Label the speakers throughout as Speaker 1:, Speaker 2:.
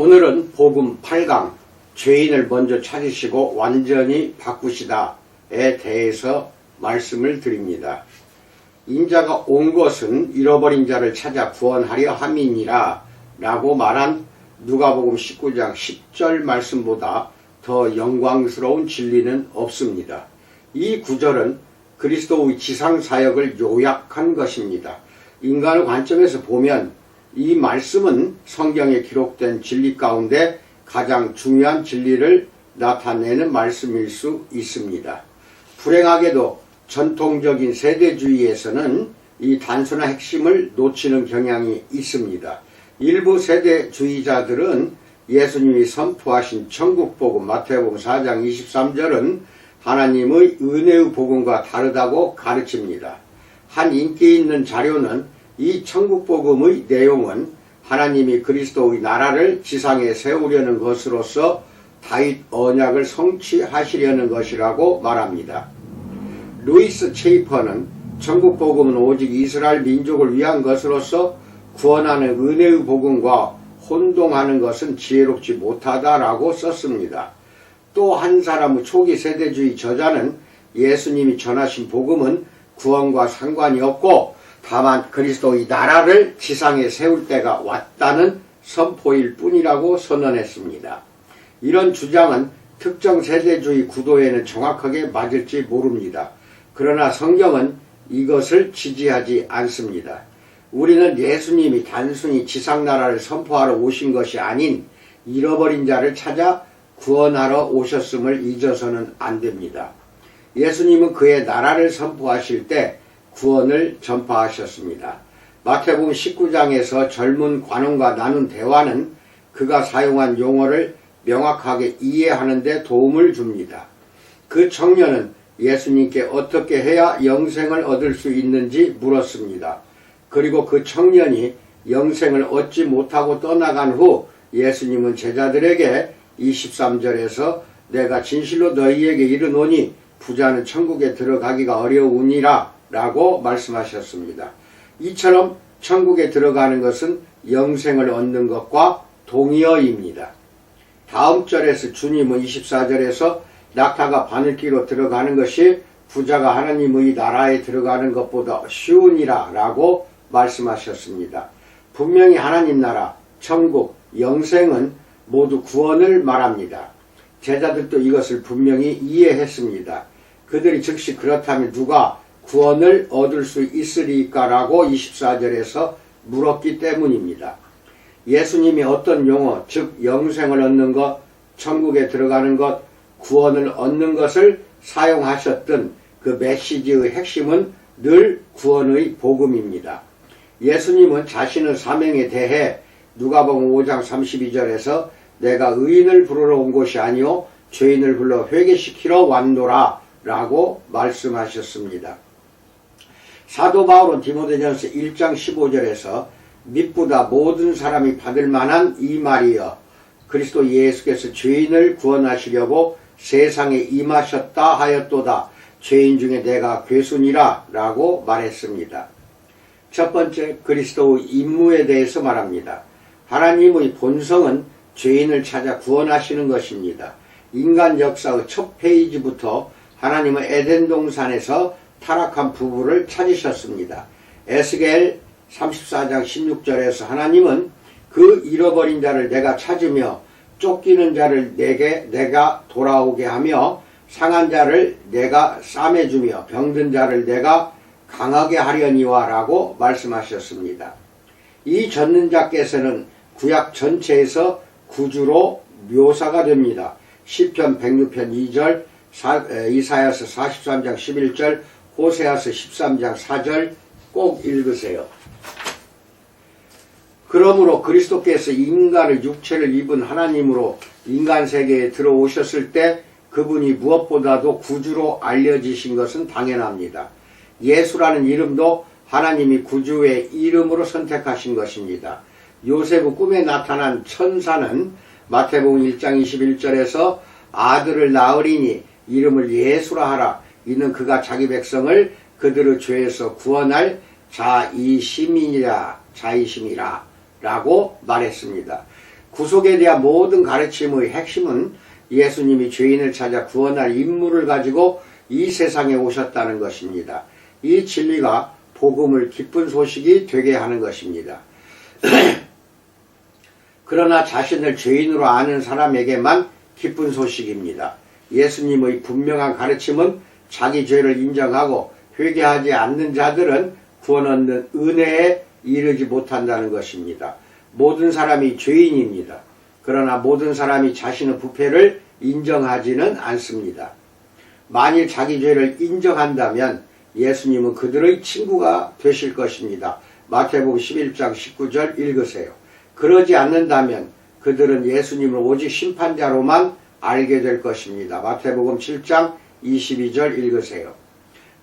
Speaker 1: 오늘은 복음 8강 죄인을 먼저 찾으시고 완전히 바꾸시다에 대해서 말씀을 드립니다. 인자가 온 것은 잃어버린 자를 찾아 구원하려 함이니라 라고 말한 누가복음 19장 10절 말씀보다 더 영광스러운 진리는 없습니다. 이 구절은 그리스도의 지상사역을 요약한 것입니다. 인간의 관점에서 보면 이 말씀은 성경에 기록된 진리 가운데 가장 중요한 진리를 나타내는 말씀일 수 있습니다. 불행하게도 전통적인 세대주의에서는 이 단순한 핵심을 놓치는 경향이 있습니다. 일부 세대주의자들은 예수님이 선포하신 천국복음 마태복음 4장 23절은 하나님의 은혜의 복음과 다르다고 가르칩니다. 한 인기 있는 자료는 이 천국복음의 내용은 하나님이 그리스도의 나라를 지상에 세우려는 것으로서 다윗 언약을 성취하시려는 것이라고 말합니다. 루이스 체이퍼는 천국복음은 오직 이스라엘 민족을 위한 것으로서 구원하는 은혜의 복음과 혼동하는 것은 지혜롭지 못하다라고 썼습니다. 또 한 사람의 초기 세대주의 저자는 예수님이 전하신 복음은 구원과 상관이 없고 다만 그리스도의 나라를 지상에 세울 때가 왔다는 선포일 뿐이라고 선언했습니다. 이런 주장은 특정 세대주의 구도에는 정확하게 맞을지 모릅니다. 그러나 성경은 이것을 지지하지 않습니다. 우리는 예수님이 단순히 지상나라를 선포하러 오신 것이 아닌 잃어버린 자를 찾아 구원하러 오셨음을 잊어서는 안 됩니다. 예수님은 그의 나라를 선포하실 때 구원을 전파하셨습니다. 마태복음 19장에서 젊은 관원과 나눈 대화는 그가 사용한 용어를 명확하게 이해하는 데 도움을 줍니다. 그 청년은 예수님께 어떻게 해야 영생을 얻을 수 있는지 물었습니다. 그리고 그 청년이 영생을 얻지 못하고 떠나간 후 예수님은 제자들에게 23절에서 내가 진실로 너희에게 이르노니 부자는 천국에 들어가기가 어려우니라 라고 말씀하셨습니다. 이처럼 천국에 들어가는 것은 영생을 얻는 것과 동의어입니다. 다음 절에서 주님은 24절에서 낙타가 바늘기로 들어가는 것이 부자가 하나님의 나라에 들어가는 것보다 쉬우니라 라고 말씀하셨습니다. 분명히 하나님 나라, 천국, 영생은 모두 구원을 말합니다. 제자들도 이것을 분명히 이해했습니다. 그들이 즉시 그렇다면 누가 구원을 얻을 수 있으리까 라고 24절에서 물었기 때문입니다. 예수님이 어떤 용어, 즉 영생을 얻는 것, 천국에 들어가는 것, 구원을 얻는 것을 사용하셨던 그 메시지의 핵심은 늘 구원의 복음입니다. 예수님은 자신의 사명에 대해 누가복음 5장 32절에서 내가 의인을 부르러 온 것이 아니요 죄인을 불러 회개시키러 왔노라 라고 말씀하셨습니다. 사도 바울은 디모데전서 1장 15절에서 믿보다 모든 사람이 받을 만한 이 말이여 그리스도 예수께서 죄인을 구원하시려고 세상에 임하셨다 하였도다. 죄인 중에 내가 괴순이라 라고 말했습니다. 첫 번째, 그리스도의 임무에 대해서 말합니다. 하나님의 본성은 죄인을 찾아 구원하시는 것입니다. 인간 역사의 첫 페이지부터 하나님은 에덴 동산에서 타락한 부부를 찾으셨습니다. 에스겔 34장 16절에서 하나님은 그 잃어버린 자를 내가 찾으며 쫓기는 자를 내가 돌아오게 하며 상한 자를 내가 싸매주며 병든 자를 내가 강하게 하려니와 라고 말씀하셨습니다. 이 전능자께서는 구약 전체에서 구주로 묘사가 됩니다. 시편 106편 2절, 이사야서 43장 11절, 호세아서 13장 4절 꼭 읽으세요. 그러므로 그리스도께서 인간의 육체를 입은 하나님으로 인간 세계에 들어오셨을 때 그분이 무엇보다도 구주로 알려지신 것은 당연합니다. 예수라는 이름도 하나님이 구주의 이름으로 선택하신 것입니다. 요셉의 꿈에 나타난 천사는 마태복음 1장 21절에서 아들을 낳으리니 이름을 예수라 하라. 이는 그가 자기 백성을 그들의 죄에서 구원할 자이심이라 라고 말했습니다. 구속에 대한 모든 가르침의 핵심은 예수님이 죄인을 찾아 구원할 임무를 가지고 이 세상에 오셨다는 것입니다. 이 진리가 복음을 기쁜 소식이 되게 하는 것입니다. 그러나 자신을 죄인으로 아는 사람에게만 기쁜 소식입니다. 예수님의 분명한 가르침은 자기 죄를 인정하고 회개하지 않는 자들은 구원 얻는 은혜에 이르지 못한다는 것입니다. 모든 사람이 죄인입니다. 그러나 모든 사람이 자신의 부패를 인정하지는 않습니다. 만일 자기 죄를 인정한다면 예수님은 그들의 친구가 되실 것입니다. 마태복음 11장 19절 읽으세요. 그러지 않는다면 그들은 예수님을 오직 심판자로만 알게 될 것입니다. 마태복음 7장 22절 읽으세요.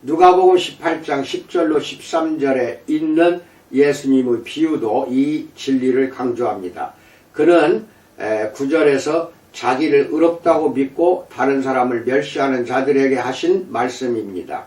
Speaker 1: 누가복음 18장 10절로 13절에 있는 예수님의 비유도 이 진리를 강조합니다. 그는 9절에서 자기를 의롭다고 믿고 다른 사람을 멸시하는 자들에게 하신 말씀입니다.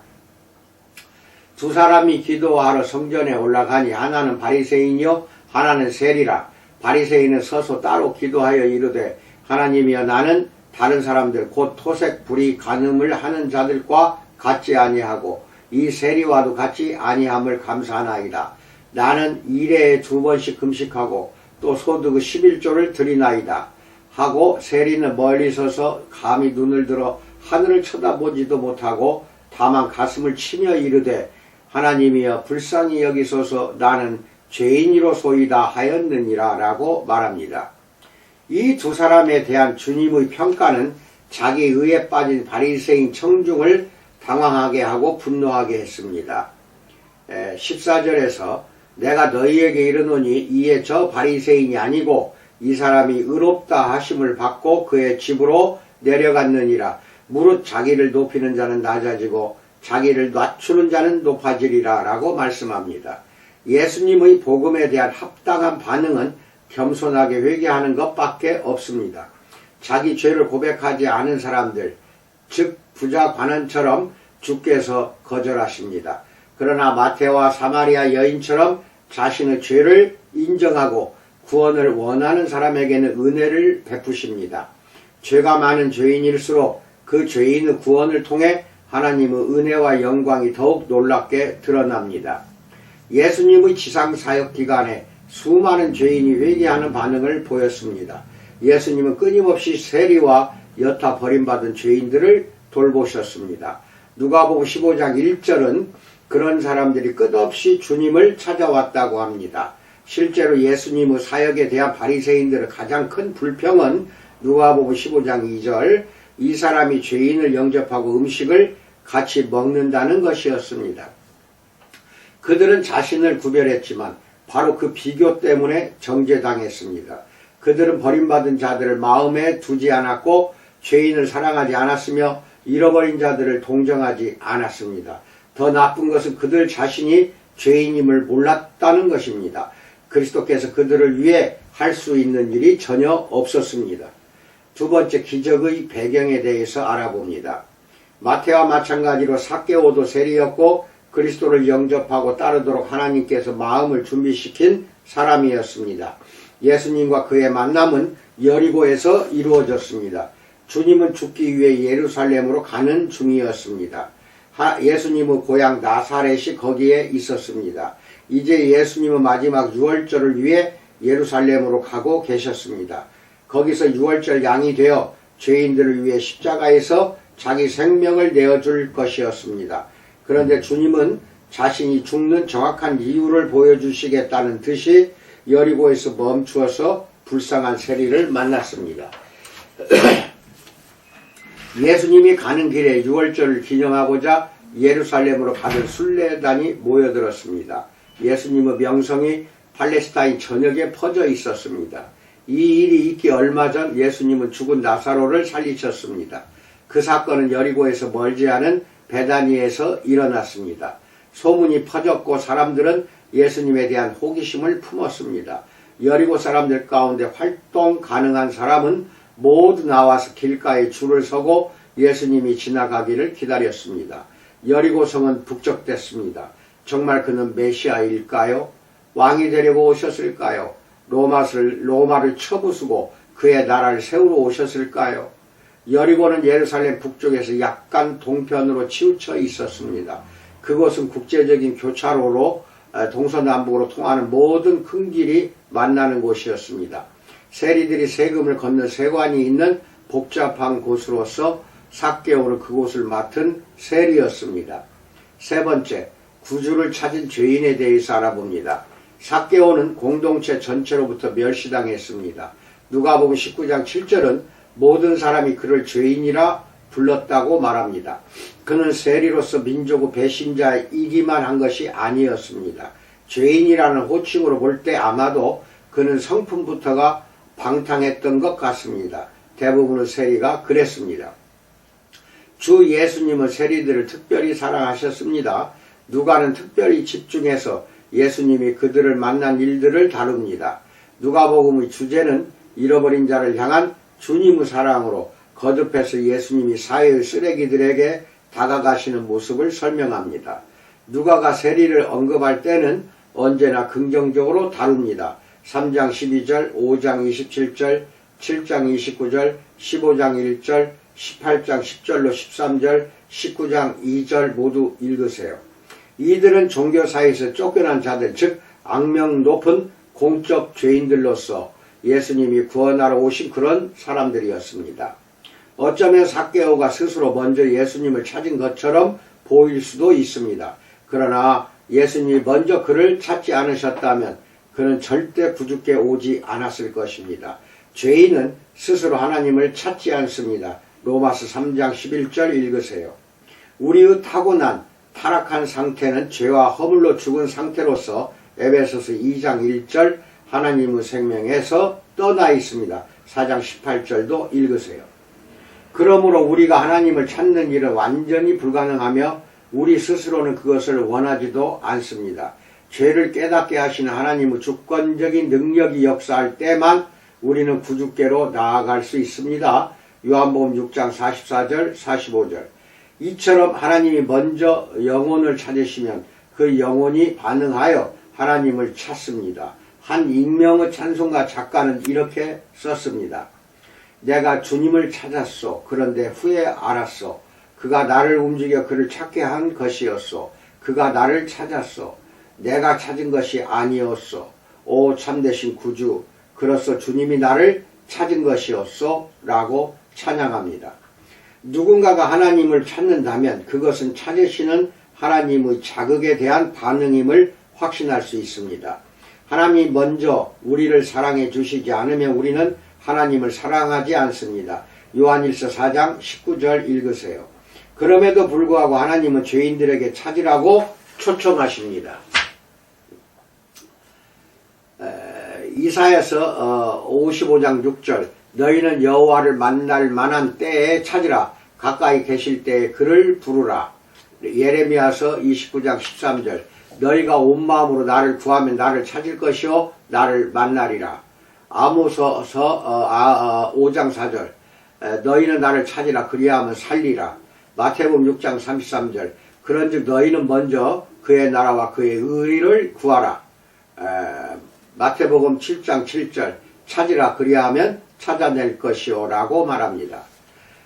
Speaker 1: 두 사람이 기도하러 성전에 올라가니 하나는 바리새인이요 하나는 세리라. 바리새인은 서서 따로 기도하여 이르되 하나님이여 나는 다른 사람들 곧 토색 불의 간음을 하는 자들과 같지 아니하고 이 세리와도 같지 아니함을 감사하나이다. 나는 일해에 2번씩 금식하고 또 소득의 11조를 드리나이다. 하고 세리는 멀리 서서 감히 눈을 들어 하늘을 쳐다보지도 못하고 다만 가슴을 치며 이르되 하나님이여 불쌍히 여기소서 나는 죄인이로소이다 하였느니라 라고 말합니다. 이 두 사람에 대한 주님의 평가는 자기 의에 빠진 바리새인 청중을 당황하게 하고 분노하게 했습니다. 14절에서 내가 너희에게 이르노니 이에 저 바리새인이 아니고 이 사람이 의롭다 하심을 받고 그의 집으로 내려갔느니라. 무릇 자기를 높이는 자는 낮아지고 자기를 낮추는 자는 높아지리라 라고 말씀합니다. 예수님의 복음에 대한 합당한 반응은 겸손하게 회개하는 것밖에 없습니다. 자기 죄를 고백하지 않은 사람들, 즉 부자 관원처럼 주께서 거절하십니다. 그러나 마태와 사마리아 여인처럼 자신의 죄를 인정하고 구원을 원하는 사람에게는 은혜를 베푸십니다. 죄가 많은 죄인일수록 그 죄인의 구원을 통해 하나님의 은혜와 영광이 더욱 놀랍게 드러납니다. 예수님의 지상사역 기간에 수많은 죄인이 회개하는 반응을 보였습니다. 예수님은 끊임없이 세리와 여타 버림받은 죄인들을 돌보셨습니다. 누가복음 15장 1절은 그런 사람들이 끝없이 주님을 찾아왔다고 합니다. 실제로 예수님의 사역에 대한 바리새인들의 가장 큰 불평은 누가복음 15장 2절 이 사람이 죄인을 영접하고 음식을 같이 먹는다는 것이었습니다. 그들은 자신을 구별했지만 바로 그 비교 때문에 정죄당했습니다. 그들은 버림받은 자들을 마음에 두지 않았고 죄인을 사랑하지 않았으며 잃어버린 자들을 동정하지 않았습니다. 더 나쁜 것은 그들 자신이 죄인임을 몰랐다는 것입니다. 그리스도께서 그들을 위해 할 수 있는 일이 전혀 없었습니다. 두 번째 기적의 배경에 대해서 알아봅니다. 마태와 마찬가지로 삭개오도 세리였고 그리스도를 영접하고 따르도록 하나님께서 마음을 준비시킨 사람이었습니다. 예수님과 그의 만남은 여리고에서 이루어졌습니다. 주님은 죽기 위해 예루살렘으로 가는 중이었습니다. 예수님의 고향 나사렛이 거기에 있었습니다. 이제 예수님은 마지막 유월절을 위해 예루살렘으로 가고 계셨습니다. 거기서 유월절 양이 되어 죄인들을 위해 십자가에서 자기 생명을 내어줄 것이었습니다. 그런데 주님은 자신이 죽는 정확한 이유를 보여주시겠다는 듯이 여리고에서 멈추어서 불쌍한 세리를 만났습니다. 예수님이 가는 길에 유월절을 기념하고자 예루살렘으로 가는 순례단이 모여들었습니다. 예수님의 명성이 팔레스타인 전역에 퍼져 있었습니다. 이 일이 있기 얼마 전 예수님은 죽은 나사로를 살리셨습니다. 그 사건은 여리고에서 멀지 않은 베다니에서 일어났습니다. 소문이 퍼졌고 사람들은 예수님에 대한 호기심을 품었습니다. 여리고 사람들 가운데 활동 가능한 사람은 모두 나와서 길가에 줄을 서고 예수님이 지나가기를 기다렸습니다. 여리고성은 북적댔습니다. 정말 그는 메시아일까요? 왕이 되려고 오셨을까요? 로마를 쳐부수고 그의 나라를 세우러 오셨을까요? 여리고는 예루살렘 북쪽에서 약간 동편으로 치우쳐 있었습니다. 그곳은 국제적인 교차로로 동서남북으로 통하는 모든 큰 길이 만나는 곳이었습니다. 세리들이 세금을 걷는 세관이 있는 복잡한 곳으로서 삭개오는 그곳을 맡은 세리였습니다. 세 번째, 구주를 찾은 죄인에 대해서 알아봅니다. 삭개오는 공동체 전체로부터 멸시당했습니다. 누가복음 19장 7절은 모든 사람이 그를 죄인이라 불렀다고 말합니다. 그는 세리로서 민족의 배신자이기만 한 것이 아니었습니다. 죄인이라는 호칭으로 볼 때 아마도 그는 성품부터가 방탕했던 것 같습니다. 대부분의 세리가 그랬습니다. 주 예수님은 세리들을 특별히 사랑하셨습니다. 누가는 특별히 집중해서 예수님이 그들을 만난 일들을 다룹니다. 누가복음의 주제는 잃어버린 자를 향한 주님의 사랑으로 거듭해서 예수님이 사회의 쓰레기들에게 다가가시는 모습을 설명합니다. 누가가 세리를 언급할 때는 언제나 긍정적으로 다룹니다. 3장 12절, 5장 27절, 7장 29절, 15장 1절, 18장 10절로 13절, 19장 2절 모두 읽으세요. 이들은 종교사회에서 쫓겨난 자들, 즉 악명 높은 공적 죄인들로서 예수님이 구원하러 오신 그런 사람들이었습니다. 어쩌면 삭개오가 스스로 먼저 예수님을 찾은 것처럼 보일 수도 있습니다. 그러나 예수님이 먼저 그를 찾지 않으셨다면 그는 절대 부죽게 오지 않았을 것입니다. 죄인은 스스로 하나님을 찾지 않습니다. 로마서 3장 11절 읽으세요. 우리의 타고난 타락한 상태는 죄와 허물로 죽은 상태로서 에베소서 2장 1절 하나님의 생명에서 떠나 있습니다. 4장 18절도 읽으세요. 그러므로 우리가 하나님을 찾는 일은 완전히 불가능하며 우리 스스로는 그것을 원하지도 않습니다. 죄를 깨닫게 하시는 하나님의 주권적인 능력이 역사할 때만 우리는 구주께로 나아갈 수 있습니다. 요한복음 6장 44절 45절. 이처럼 하나님이 먼저 영혼을 찾으시면 그 영혼이 반응하여 하나님을 찾습니다. 한 익명의 찬송가 작가는 이렇게 썼습니다. 내가 주님을 찾았소. 그런데 후에 알았소. 그가 나를 움직여 그를 찾게 한 것이었소. 그가 나를 찾았소. 내가 찾은 것이 아니었소. 오 참되신 구주. 그로써 주님이 나를 찾은 것이었소. 라고 찬양합니다. 누군가가 하나님을 찾는다면 그것은 찾으시는 하나님의 자극에 대한 반응임을 확신할 수 있습니다. 하나님이 먼저 우리를 사랑해 주시지 않으면 우리는 하나님을 사랑하지 않습니다. 요한일서 4장 19절 읽으세요. 그럼에도 불구하고 하나님은 죄인들에게 찾으라고 초청하십니다. 이사야서 55장 6절 너희는 여호와를 만날 만한 때에 찾으라. 가까이 계실 때에 그를 부르라. 예레미야서 29장 13절 너희가 온 마음으로 나를 구하면 나를 찾을 것이요 나를 만나리라. 아모스서 5장 4절 너희는 나를 찾으라 그리하면 살리라. 마태복음 6장 33절 그런즉 너희는 먼저 그의 나라와 그의 의를 구하라. 마태복음 7장 7절 찾으라 그리하면 찾아낼 것이요 라고 말합니다.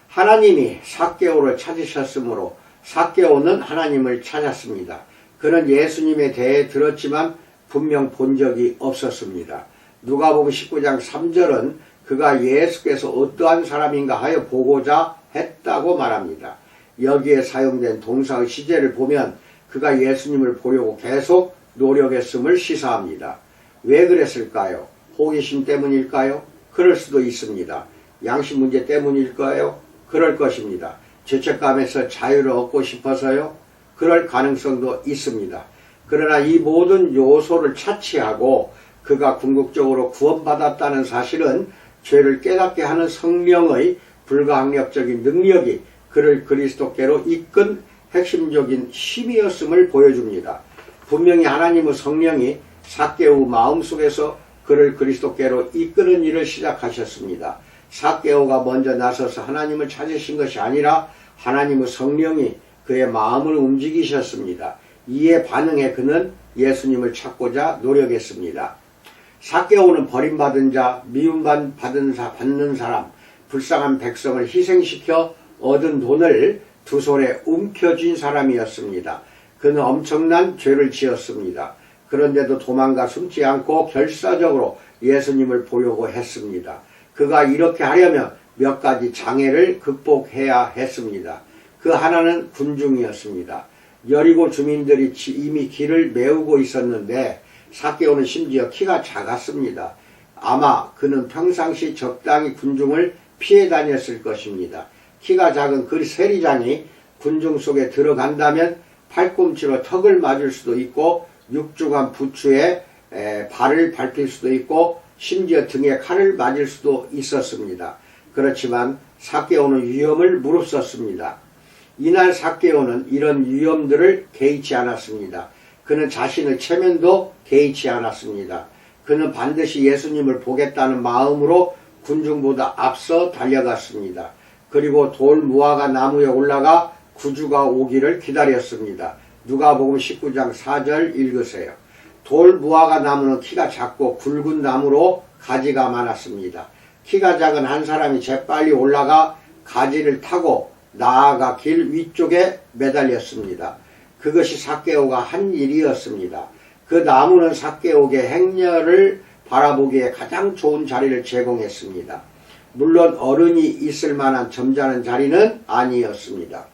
Speaker 1: 하나님이 삭개오를 찾으셨으므로 삭개오는 하나님을 찾았습니다. 그는 예수님에 대해 들었지만 분명 본 적이 없었습니다. 누가복음 19장 3절은 그가 예수께서 어떠한 사람인가 하여 보고자 했다고 말합니다. 여기에 사용된 동사의 시제를 보면 그가 예수님을 보려고 계속 노력했음을 시사합니다. 왜 그랬을까요? 호기심 때문일까요? 그럴 수도 있습니다. 양심 문제 때문일까요? 그럴 것입니다. 죄책감에서 자유를 얻고 싶어서요? 그럴 가능성도 있습니다. 그러나 이 모든 요소를 차치하고 그가 궁극적으로 구원받았다는 사실은 죄를 깨닫게 하는 성령의 불가항력적인 능력이 그를 그리스도께로 이끈 핵심적인 힘이었음을 보여줍니다. 분명히 하나님의 성령이 삭개오 마음속에서 그를 그리스도께로 이끄는 일을 시작하셨습니다. 삭개오가 먼저 나서서 하나님을 찾으신 것이 아니라 하나님의 성령이 그의 마음을 움직이셨습니다. 이에 반응해 그는 예수님을 찾고자 노력했습니다. 삭개오는 버림받은 자, 받는 사람, 불쌍한 백성을 희생시켜 얻은 돈을 두 손에 움켜쥔 사람이었습니다. 그는 엄청난 죄를 지었습니다. 그런데도 도망가 숨지 않고 결사적으로 예수님을 보려고 했습니다. 그가 이렇게 하려면 몇 가지 장애를 극복해야 했습니다. 그 하나는 군중이었습니다. 여리고 주민들이 이미 길을 메우고 있었는데 삭개오는 심지어 키가 작았습니다. 아마 그는 평상시 적당히 군중을 피해 다녔을 것입니다. 키가 작은 그 세리장이 군중 속에 들어간다면 팔꿈치로 턱을 맞을 수도 있고 육중한 부추에 발을 밟힐 수도 있고 심지어 등에 칼을 맞을 수도 있었습니다. 그렇지만 삭개오는 위험을 무릅썼습니다. 이날 삭개오는 이런 위험들을 개의치 않았습니다. 그는 자신의 체면도 개의치 않았습니다. 그는 반드시 예수님을 보겠다는 마음으로 군중보다 앞서 달려갔습니다. 그리고 돌 무화과 나무에 올라가 구주가 오기를 기다렸습니다. 누가복음 19장 4절 읽으세요. 돌 무화과 나무는 키가 작고 굵은 나무로 가지가 많았습니다. 키가 작은 한 사람이 재빨리 올라가 가지를 타고 나아가 길 위쪽에 매달렸습니다. 그것이 삭개오가 한 일이었습니다. 그 나무는 삭개오에게 행렬을 바라보기에 가장 좋은 자리를 제공했습니다. 물론 어른이 있을 만한 점잖은 자리는 아니었습니다.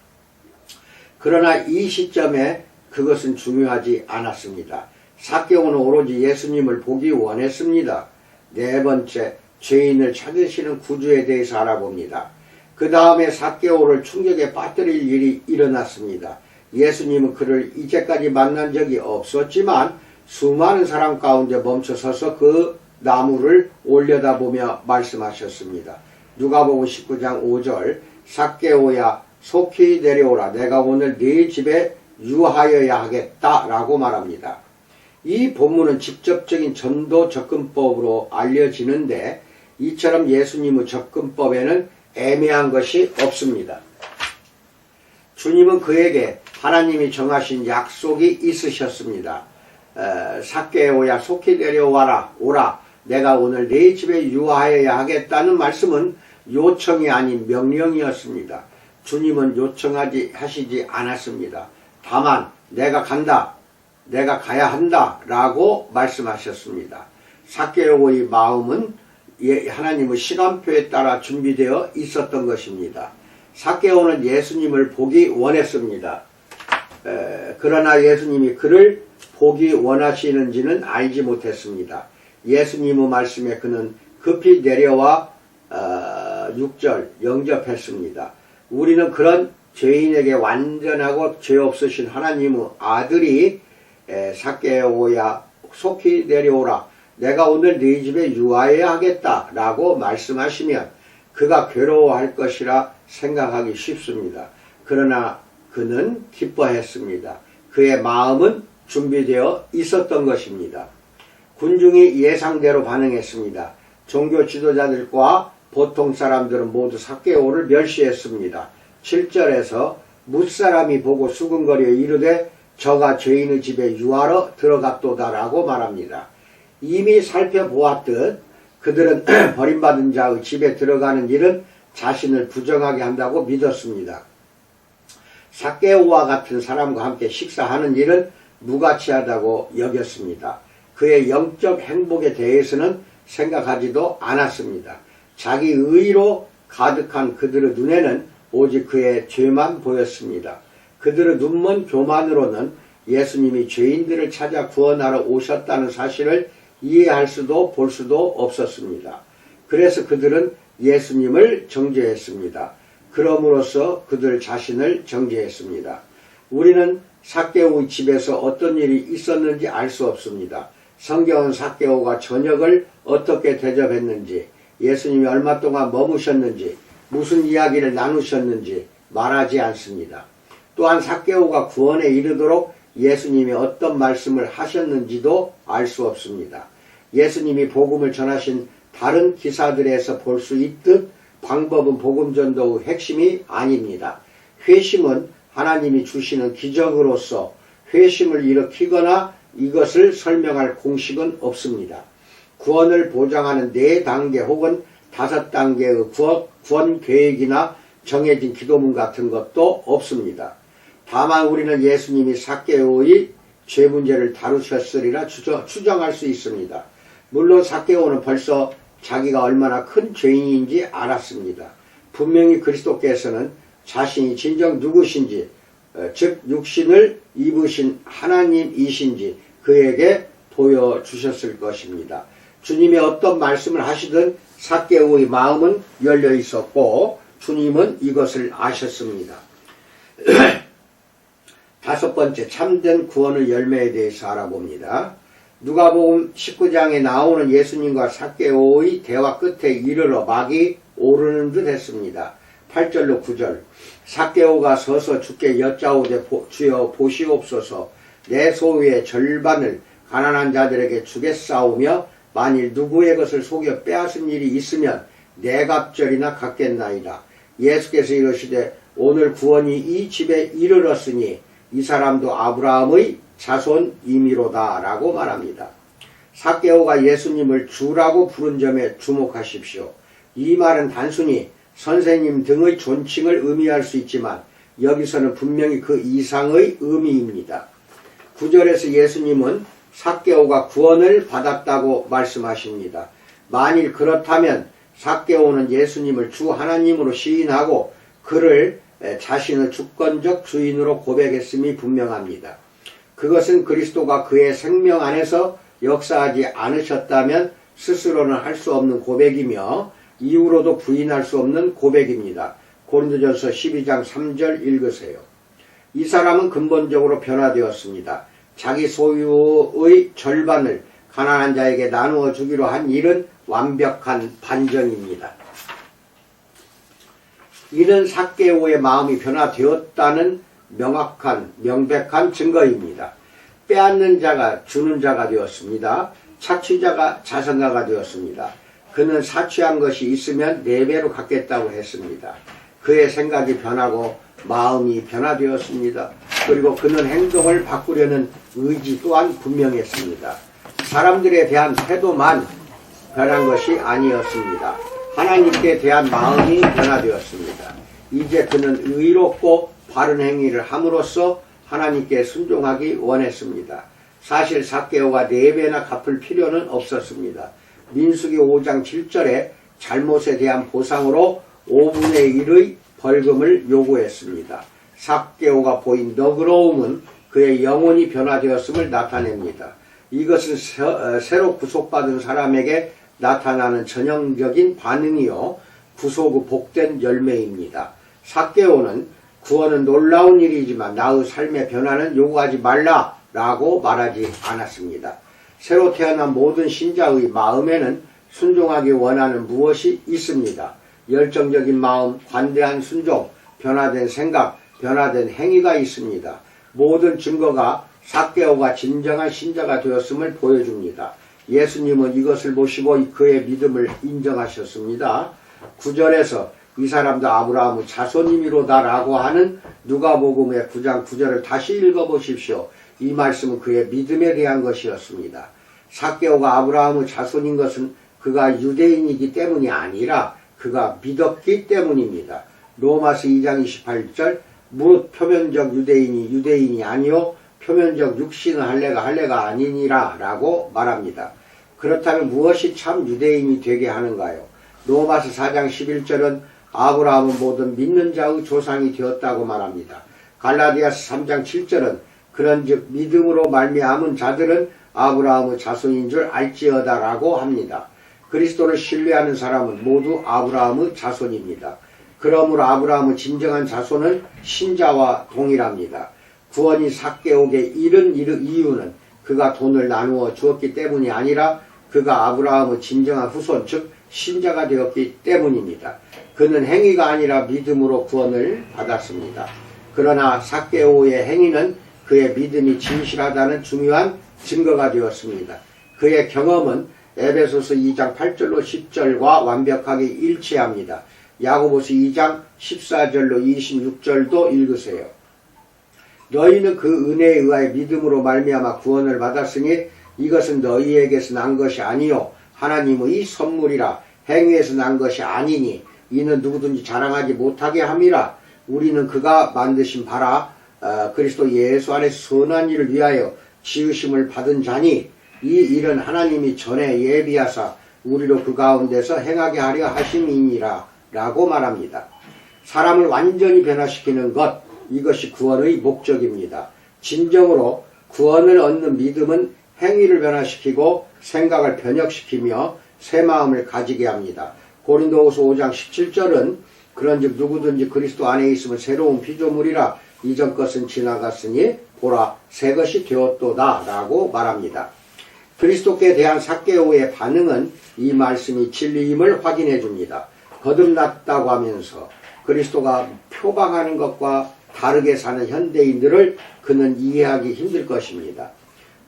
Speaker 1: 그러나 이 시점에 그것은 중요하지 않았습니다. 삭개오는 오로지 예수님을 보기 원했습니다. 네 번째, 죄인을 찾으시는 구주에 대해서 알아봅니다. 그 다음에 삭개오를 충격에 빠뜨릴 일이 일어났습니다. 예수님은 그를 이제까지 만난 적이 없었지만 수많은 사람 가운데 멈춰서서 그 나무를 올려다보며 말씀하셨습니다. 누가복음 19장 5절 삭개오야 속히 내려오라 내가 오늘 네 집에 유하여야 하겠다 라고 말합니다. 이 본문은 직접적인 전도 접근법으로 알려지는데 이처럼 예수님의 접근법에는 애매한 것이 없습니다. 주님은 그에게 하나님이 정하신 약속이 있으셨습니다. 삭개오야 속히 내려와라 오라 내가 오늘 네 집에 유하여야 하겠다는 말씀은 요청이 아닌 명령이었습니다. 주님은 하시지 않았습니다. 다만 내가 간다 내가 가야 한다 라고 말씀하셨습니다. 삭개오의 마음은 하나님의 시간표에 따라 준비되어 있었던 것입니다. 삭개오는 예수님을 보기 원했습니다. 그러나 예수님이 그를 보기 원하시는지는 알지 못했습니다. 예수님의 말씀에 그는 급히 내려와 6절 영접했습니다. 우리는 그런 죄인에게 완전하고 죄 없으신 하나님의 아들이 삭개오야 속히 내려오라 내가 오늘 네 집에 유하여야 하겠다 라고 말씀하시면 그가 괴로워할 것이라 생각하기 쉽습니다. 그러나 그는 기뻐했습니다. 그의 마음은 준비되어 있었던 것입니다. 군중이 예상대로 반응했습니다. 종교 지도자들과 보통 사람들은 모두 삭개오를 멸시했습니다. 7절에서 뭇사람이 보고 수근거려 이르되 저가 죄인의 집에 유하러 들어갔도다라고 말합니다. 이미 살펴보았듯 그들은 버림받은 자의 집에 들어가는 일은 자신을 부정하게 한다고 믿었습니다. 삭개오와 같은 사람과 함께 식사하는 일은 무가치하다고 여겼습니다. 그의 영적 행복에 대해서는 생각하지도 않았습니다. 자기 의로 가득한 그들의 눈에는 오직 그의 죄만 보였습니다. 그들의 눈먼 교만으로는 예수님이 죄인들을 찾아 구원하러 오셨다는 사실을 이해할 수도 볼 수도 없었습니다. 그래서 그들은 예수님을 정죄했습니다. 그럼으로써 그들 자신을 정죄했습니다. 우리는 삭개오의 집에서 어떤 일이 있었는지 알 수 없습니다. 성경은 삭개오가 저녁을 어떻게 대접했는지, 예수님이 얼마 동안 머무셨는지, 무슨 이야기를 나누셨는지 말하지 않습니다. 또한 삭개오가 구원에 이르도록 예수님이 어떤 말씀을 하셨는지도 알 수 없습니다. 예수님이 복음을 전하신 다른 기사들에서 볼 수 있듯 방법은 복음 전도의 핵심이 아닙니다. 회심은 하나님이 주시는 기적으로서 회심을 일으키거나 이것을 설명할 공식은 없습니다. 구원을 보장하는 4단계 혹은 5단계의 구원 계획이나 정해진 기도문 같은 것도 없습니다. 다만 우리는 예수님이 삭개오의 죄 문제를 다루셨으리라 추정할 수 있습니다. 물론 삭개오는 벌써 자기가 얼마나 큰 죄인인지 알았습니다. 분명히 그리스도께서는 자신이 진정 누구신지, 즉 육신을 입으신 하나님이신지 그에게 보여주셨을 것입니다. 주님이 어떤 말씀을 하시든 삭개오의 마음은 열려 있었고 주님은 이것을 아셨습니다. 5번째, 참된 구원의 열매에 대해서 알아봅니다. 누가복음 19장에 나오는 예수님과 삭개오의 대화 끝에 이르러 막이 오르는 듯 했습니다. 8절로 9절, 삭개오가 서서 주께 여짜오되 주여 보시옵소서, 내 소유의 절반을 가난한 자들에게 주겠사오며 만일 누구의 것을 속여 빼앗은 일이 있으면 네 갑절이나 갚겠나이다. 예수께서 이르시되 오늘 구원이 이 집에 이르렀으니 이 사람도 아브라함의 자손임이로다 라고 말합니다. 삭개오가 예수님을 주라고 부른 점에 주목하십시오. 이 말은 단순히 선생님 등의 존칭을 의미할 수 있지만 여기서는 분명히 그 이상의 의미입니다. 9절에서 예수님은 삭개오가 구원을 받았다고 말씀하십니다. 만일 그렇다면 삭개오는 예수님을 주 하나님으로 시인하고 그를 자신의 주권적 주인으로 고백했음이 분명합니다. 그것은 그리스도가 그의 생명 안에서 역사하지 않으셨다면 스스로는 할 수 없는 고백이며 이후로도 부인할 수 없는 고백입니다. 고린도전서 12장 3절 읽으세요. 이 사람은 근본적으로 변화되었습니다. 자기 소유의 절반을 가난한 자에게 나누어 주기로 한 일은 완벽한 반전입니다. 이는 삭개오의 마음이 변화되었다는 명백한 증거입니다. 빼앗는 자가 주는 자가 되었습니다. 착취자가 자선가가 되었습니다. 그는 사취한 것이 있으면 4배로 갚겠다고 했습니다. 그의 생각이 변하고 마음이 변화되었습니다. 그리고 그는 행동을 바꾸려는 의지 또한 분명했습니다. 사람들에 대한 태도만 변한 것이 아니었습니다. 하나님께 대한 마음이 변화되었습니다. 이제 그는 의롭고 바른 행위를 함으로써 하나님께 순종하기 원했습니다. 사실 삭개오가 4배나 갚을 필요는 없었습니다. 민수기 5장 7절에 잘못에 대한 보상으로 5분의 1의 벌금을 요구했습니다. 삭개오가 보인 너그러움은 그의 영혼이 변화되었음을 나타냅니다. 이것은 새로 구속받은 사람에게 나타나는 전형적인 반응이요 구속의 복된 열매입니다. 삭개오는 구원은 놀라운 일이지만 나의 삶의 변화는 요구하지 말라라고 말하지 않았습니다. 새로 태어난 모든 신자의 마음에는 순종하기 원하는 무엇이 있습니다. 열정적인 마음, 관대한 순종, 변화된 생각, 변화된 행위가 있습니다. 모든 증거가 삭개오가 진정한 신자가 되었음을 보여줍니다. 예수님은 이것을 보시고 그의 믿음을 인정하셨습니다. 9절에서 이 사람도 아브라함의 자손임이로다 라고 하는 누가복음의 9장 9절을 다시 읽어보십시오. 이 말씀은 그의 믿음에 대한 것이었습니다. 삭개오가 아브라함의 자손인 것은 그가 유대인이기 때문이 아니라 그가 믿었기 때문입니다. 로마서 2장 28절 무릇 표면적 유대인이 아니요 표면적 육신의 할례가 아니니라 라고 말합니다. 그렇다면 무엇이 참 유대인이 되게 하는가요? 로마서 4장 11절은 아브라함은 모든 믿는 자의 조상이 되었다고 말합니다. 갈라디아서 3장 7절은 그런즉 믿음으로 말미암은 자들은 아브라함의 자손인 줄 알지어다 라고 합니다. 그리스도를 신뢰하는 사람은 모두 아브라함의 자손입니다. 그러므로 아브라함의 진정한 자손은 신자와 동일합니다. 구원이 삭개오게 이른 이유는 그가 돈을 나누어 주었기 때문이 아니라 그가 아브라함의 진정한 후손 즉 신자가 되었기 때문입니다. 그는 행위가 아니라 믿음으로 구원을 받았습니다. 그러나 삭개오의 행위는 그의 믿음이 진실하다는 중요한 증거가 되었습니다. 그의 경험은 에베소서 2장 8절로 10절과 완벽하게 일치합니다. 야고보서 2장 14절로 26절도 읽으세요. 너희는 그 은혜에 의하여 믿음으로 말미암아 구원을 받았으니 이것은 너희에게서 난 것이 아니요 하나님의 선물이라 행위에서 난 것이 아니니 이는 누구든지 자랑하지 못하게 함이라. 우리는 그가 만드신 바라 그리스도 예수 안에서 선한 일을 위하여 지으심을 받은 자니 이 일은 하나님이 전에 예비하사 우리로 그 가운데서 행하게 하려 하심이니라 라고 말합니다. 사람을 완전히 변화시키는 것, 이것이 구원의 목적입니다. 진정으로 구원을 얻는 믿음은 행위를 변화시키고 생각을 변혁시키며 새 마음을 가지게 합니다. 고린도후서 5장 17절은 그런즉 누구든지 그리스도 안에 있으면 새로운 피조물이라 이전 것은 지나갔으니 보라 새 것이 되었도다 라고 말합니다. 그리스도께 대한 삭개오의 반응은 이 말씀이 진리임을 확인해 줍니다. 거듭났다고 하면서 그리스도가 표방하는 것과 다르게 사는 현대인들을 그는 이해하기 힘들 것입니다.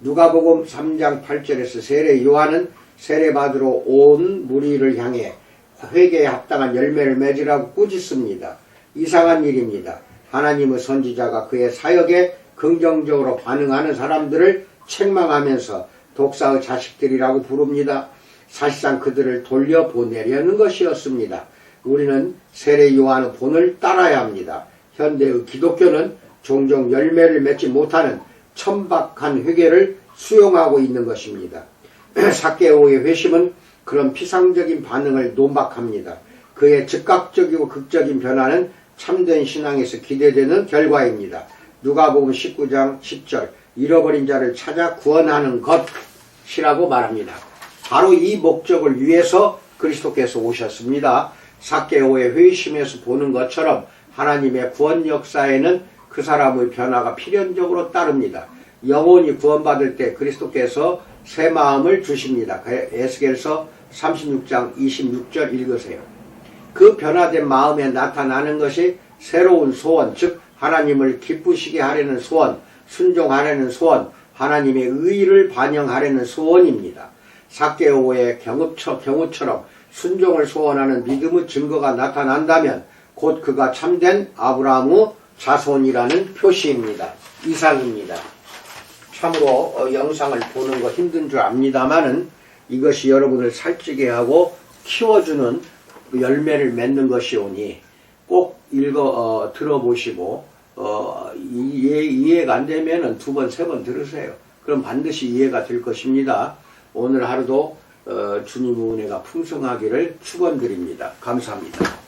Speaker 1: 누가복음 3장 8절에서 세례 요한은 세례받으러 온 무리를 향해 회개에 합당한 열매를 맺으라고 꾸짖습니다. 이상한 일입니다. 하나님의 선지자가 그의 사역에 긍정적으로 반응하는 사람들을 책망하면서 독사의 자식들이라고 부릅니다. 사실상 그들을 돌려보내려는 것이었습니다. 우리는 세례 요한의 본을 따라야 합니다. 현대의 기독교는 종종 열매를 맺지 못하는 천박한 회개를 수용하고 있는 것입니다. 삭개오의 회심은 그런 피상적인 반응을 논박합니다. 그의 즉각적이고 극적인 변화는 참된 신앙에서 기대되는 결과입니다. 누가복음 19장 10절 잃어버린 자를 찾아 구원하는 것이라고 말합니다. 바로 이 목적을 위해서 그리스도께서 오셨습니다. 삭개오의 회심에서 보는 것처럼 하나님의 구원 역사에는 그 사람의 변화가 필연적으로 따릅니다. 영혼이 구원받을 때 그리스도께서 새 마음을 주십니다. 에스겔서 36장 26절 읽으세요. 그 변화된 마음에 나타나는 것이 새로운 소원, 즉 하나님을 기쁘시게 하려는 소원, 순종하려는 소원, 하나님의 의의를 반영하려는 소원입니다. 삭개오의 경우처럼 순종을 소원하는 믿음의 증거가 나타난다면 곧 그가 참된 아브라함의 자손이라는 표시입니다. 이상입니다. 참으로 영상을 보는 거 힘든 줄 압니다만은 이것이 여러분을 살찌게 하고 키워주는 열매를 맺는 것이오니 꼭 들어보시고 이해가 안 되면은 2번, 3번 들으세요. 그럼 반드시 이해가 될 것입니다. 오늘 하루도 주님의 은혜가 풍성하기를 축원드립니다. 감사합니다.